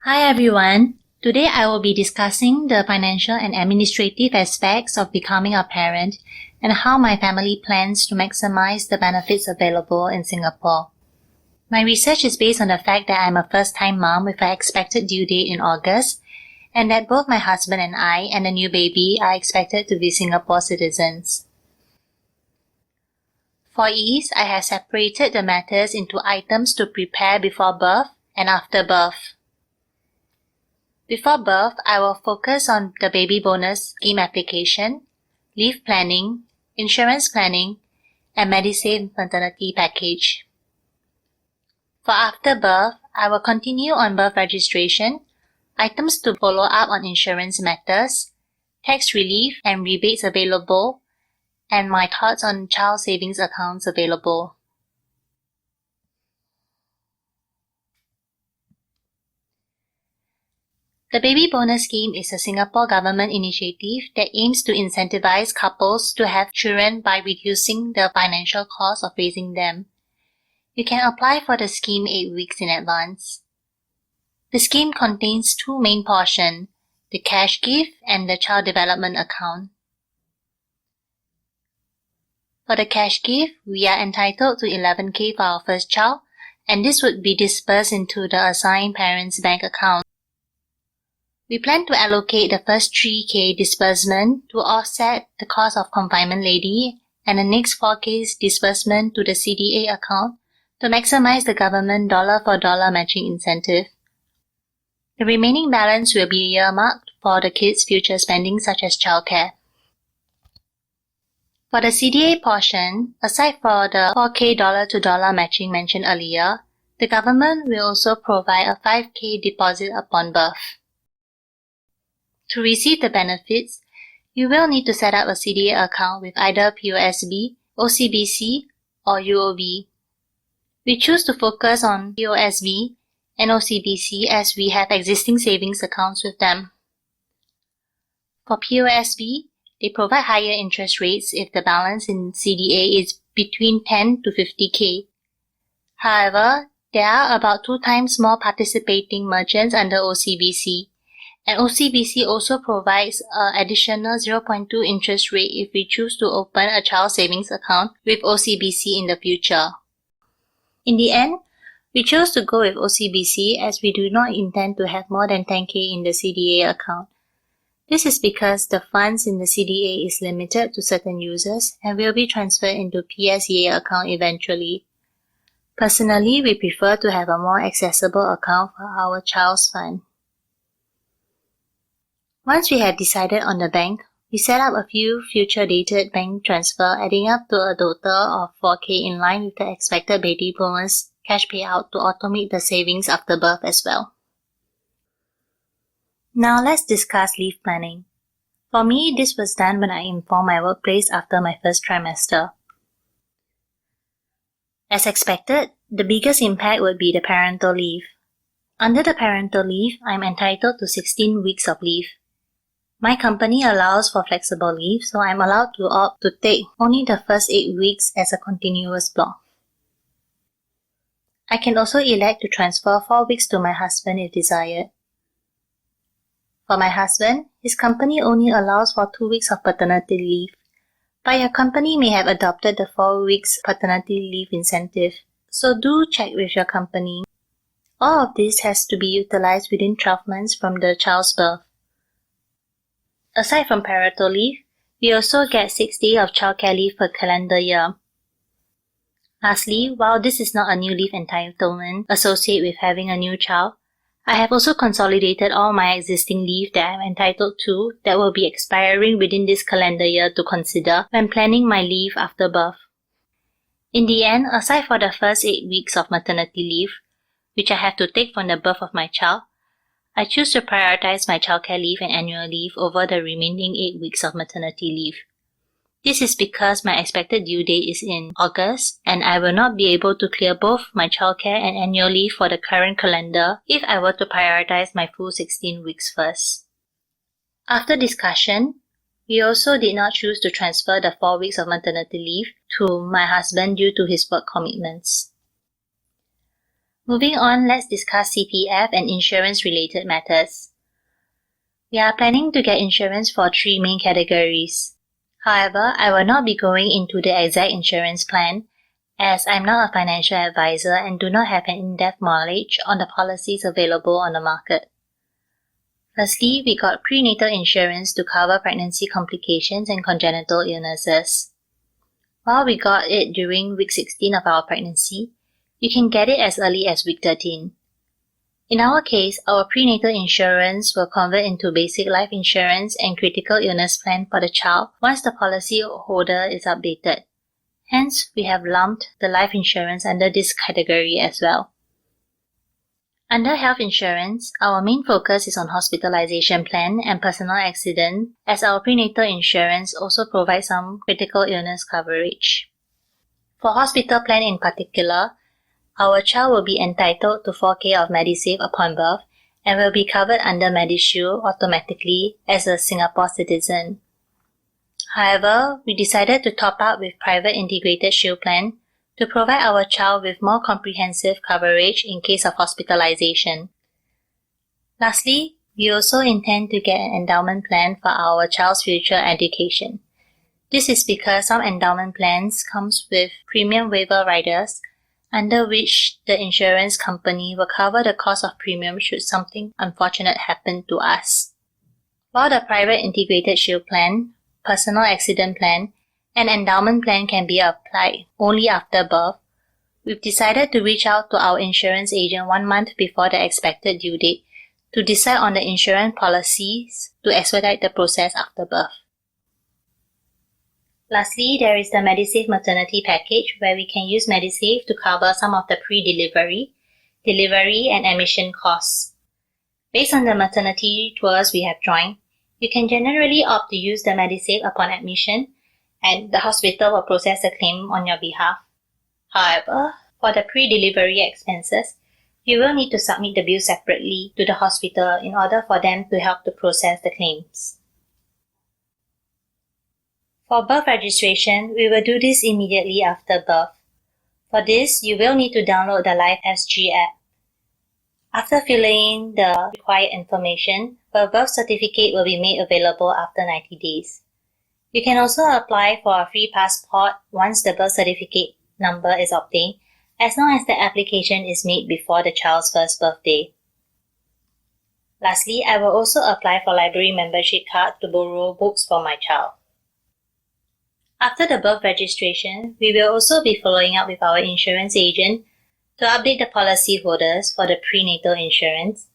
Hi everyone. Today I will be discussing the financial and administrative aspects of becoming a parent and how my family plans to maximize the benefits available in Singapore. My research is based on the fact that I'm a first-time mom with an expected due date in August and that both my husband and I and the new baby are expected to be Singapore citizens. For ease, I have separated the matters into items to prepare before birth and after birth. Before birth, I will focus on the baby bonus scheme application, leave planning, insurance planning, and Medisave maternity package. For after birth, I will continue on birth registration, items to follow up on insurance matters, tax relief and rebates available, and my thoughts on child savings accounts available. The Baby Bonus Scheme is a Singapore government initiative that aims to incentivize couples to have children by reducing the financial cost of raising them. You can apply for the scheme 8 weeks in advance. The scheme contains two main portions, the cash gift and the child development account. For the cash gift, we are entitled to 11K for our first child, and this would be disbursed into the assigned parent's bank account. We plan to allocate the first 3K disbursement to offset the cost of confinement lady and the next 4K disbursement to the CDA account to maximize the government dollar-for-dollar matching incentive. The remaining balance will be earmarked for the kids' future spending such as childcare. For the CDA portion, aside for the 4K dollar-to-dollar matching mentioned earlier, the government will also provide a 5K deposit upon birth. To receive the benefits, you will need to set up a CDA account with either POSB, OCBC, or UOB. We choose to focus on POSB and OCBC as we have existing savings accounts with them. For POSB, they provide higher interest rates if the balance in CDA is between 10 to 50K. However, there are about 2 times more participating merchants under OCBC. And OCBC also provides an additional 0.2 interest rate if we choose to open a child savings account with OCBC in the future. In the end, we chose to go with OCBC as we do not intend to have more than 10K in the CDA account. This is because the funds in the CDA is limited to certain users and will be transferred into PSEA account eventually. Personally, we prefer to have a more accessible account for our child's fund. Once we have decided on the bank, we set up a few future dated bank transfer adding up to a total of 4K in line with the expected baby bonus cash payout to automate the savings after birth as well. Now let's discuss leave planning. For me, this was done when I informed my workplace after my first trimester. As expected, the biggest impact would be the parental leave. Under the parental leave, I'm entitled to 16 weeks of leave. My company allows for flexible leave, so I'm allowed to opt to take only the first 8 weeks as a continuous block. I can also elect to transfer 4 weeks to my husband if desired. For my husband, his company only allows for 2 weeks of paternity leave, but your company may have adopted the 4 weeks paternity leave incentive, so do check with your company. All of this has to be utilized within 12 months from the child's birth. Aside from parental leave, we also get 6 days of childcare leave per calendar year. Lastly, while this is not a new leave entitlement associated with having a new child, I have also consolidated all my existing leave that I am entitled to that will be expiring within this calendar year to consider when planning my leave after birth. In the end, aside for the first 8 weeks of maternity leave, which I have to take from the birth of my child, I choose to prioritize my childcare leave and annual leave over the remaining 8 weeks of maternity leave. This is because my expected due date is in August and I will not be able to clear both my childcare and annual leave for the current calendar if I were to prioritize my full 16 weeks first. After discussion, we also did not choose to transfer the 4 weeks of maternity leave to my husband due to his work commitments. Moving on, let's discuss CPF and insurance-related matters. We are planning to get insurance for 3 main categories. However, I will not be going into the exact insurance plan as I'm not a financial advisor and do not have an in-depth knowledge on the policies available on the market. Firstly, we got prenatal insurance to cover pregnancy complications and congenital illnesses. While we got it during week 16 of our pregnancy, you can get it as early as week 13. In our case, our prenatal insurance will convert into basic life insurance and critical illness plan for the child once the policy holder is updated. Hence, we have lumped the life insurance under this category as well. Under health insurance, our main focus is on hospitalization plan and personal accident, as our prenatal insurance also provides some critical illness coverage. For hospital plan in particular, our child will be entitled to 4K of Medisave upon birth and will be covered under Medishield automatically as a Singapore citizen. However, we decided to top up with private integrated shield plan to provide our child with more comprehensive coverage in case of hospitalization. Lastly, we also intend to get an endowment plan for our child's future education. This is because some endowment plans comes with premium waiver riders under which the insurance company will cover the cost of premium should something unfortunate happen to us. While the private integrated shield plan, personal accident plan, and endowment plan can be applied only after birth, we've decided to reach out to our insurance agent 1 month before the expected due date to decide on the insurance policies to expedite the process after birth. Lastly, there is the Medisave maternity package where we can use Medisave to cover some of the pre-delivery, delivery, and admission costs. Based on the maternity tours we have joined, you can generally opt to use the Medisave upon admission and the hospital will process the claim on your behalf. However, for the pre-delivery expenses, you will need to submit the bill separately to the hospital in order for them to help to process the claims. For birth registration, we will do this immediately after birth. For this, you will need to download the Life SG app. After filling in the required information, a birth certificate will be made available after 90 days. You can also apply for a free passport once the birth certificate number is obtained, as long as the application is made before the child's first birthday. Lastly, I will also apply for library membership card to borrow books for my child. After the birth registration, we will also be following up with our insurance agent to update the policy holders for the prenatal insurance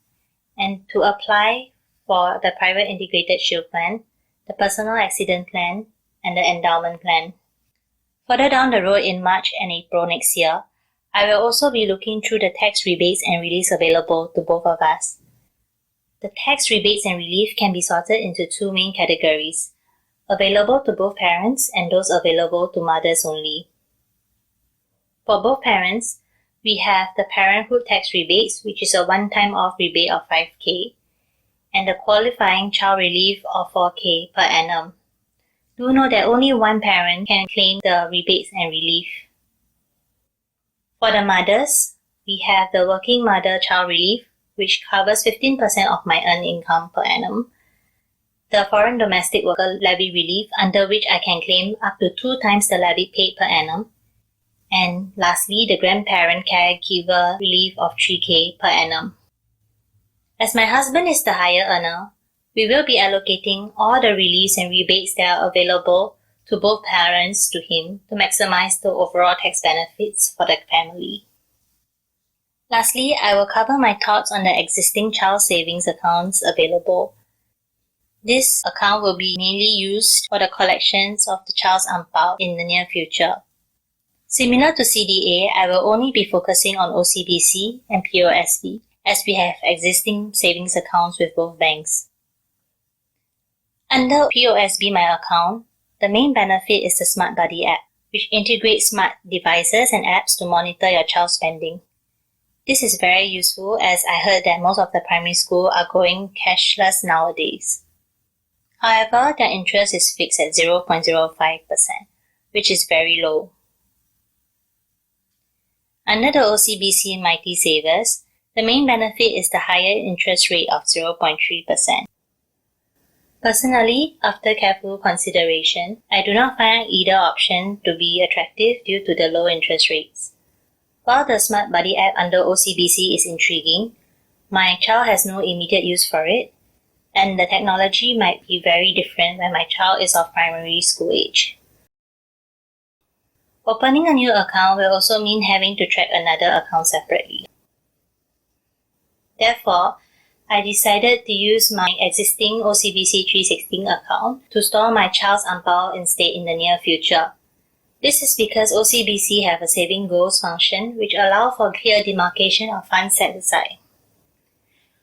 and to apply for the private integrated shield plan, the personal accident plan, and the endowment plan. Further down the road in March and April next year, I will also be looking through the tax rebates and reliefs available to both of us. The tax rebates and relief can be sorted into 2 main categories, available to both parents and those available to mothers only. For both parents, we have the parenthood tax rebates, which is a one-time off rebate of 5K, and the qualifying child relief of 4K per annum. Do know that only one parent can claim the rebates and relief. For the mothers, we have the working mother child relief, which covers 15% of my earned income per annum, the foreign domestic worker levy relief, under which I can claim up to 2 times the levy paid per annum, and lastly, the grandparent caregiver relief of 3K per annum. As my husband is the higher earner, we will be allocating all the reliefs and rebates that are available to both parents to him to maximize the overall tax benefits for the family. Lastly, I will cover my thoughts on the existing child savings accounts available. This account will be mainly used for the collections of the child's angpao in the near future. Similar to CDA, I will only be focusing on OCBC and POSB, as we have existing savings accounts with both banks. Under POSB My Account, the main benefit is the Smart Buddy app, which integrates smart devices and apps to monitor your child's spending. This is very useful as I heard that most of the primary school are going cashless nowadays. However, their interest is fixed at 0.05%, which is very low. Under the OCBC Mighty Savers, the main benefit is the higher interest rate of 0.3%. Personally, after careful consideration, I do not find either option to be attractive due to the low interest rates. While the Smart Buddy app under OCBC is intriguing, my child has no immediate use for it, and the technology might be very different when my child is of primary school age. Opening a new account will also mean having to track another account separately. Therefore, I decided to use my existing OCBC 316 account to store my child's angpao instead in the near future. This is because OCBC have a saving goals function which allow for clear demarcation of funds set aside.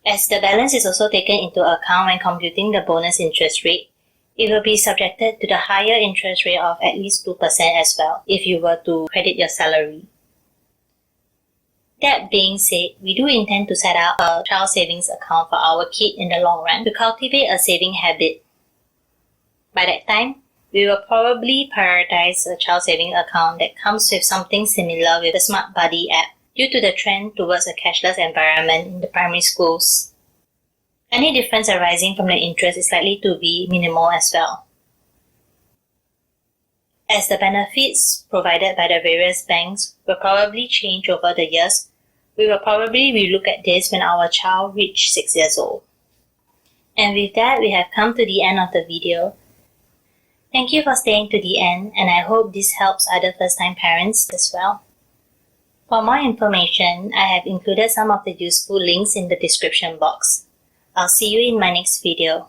As the balance is also taken into account when computing the bonus interest rate, it will be subjected to the higher interest rate of at least 2% as well if you were to credit your salary. That being said, we do intend to set up a child savings account for our kid in the long run to cultivate a saving habit. By that time, we will probably prioritize a child saving account that comes with something similar with the Smart Buddy app due to the trend towards a cashless environment in the primary schools. Any difference arising from the interest is likely to be minimal as well. As the benefits provided by the various banks will probably change over the years, we will probably relook at this when our child reaches 6 years old. And with that, we have come to the end of the video. Thank you for staying to the end, and I hope this helps other first-time parents as well. For more information, I have included some of the useful links in the description box. I'll see you in my next video.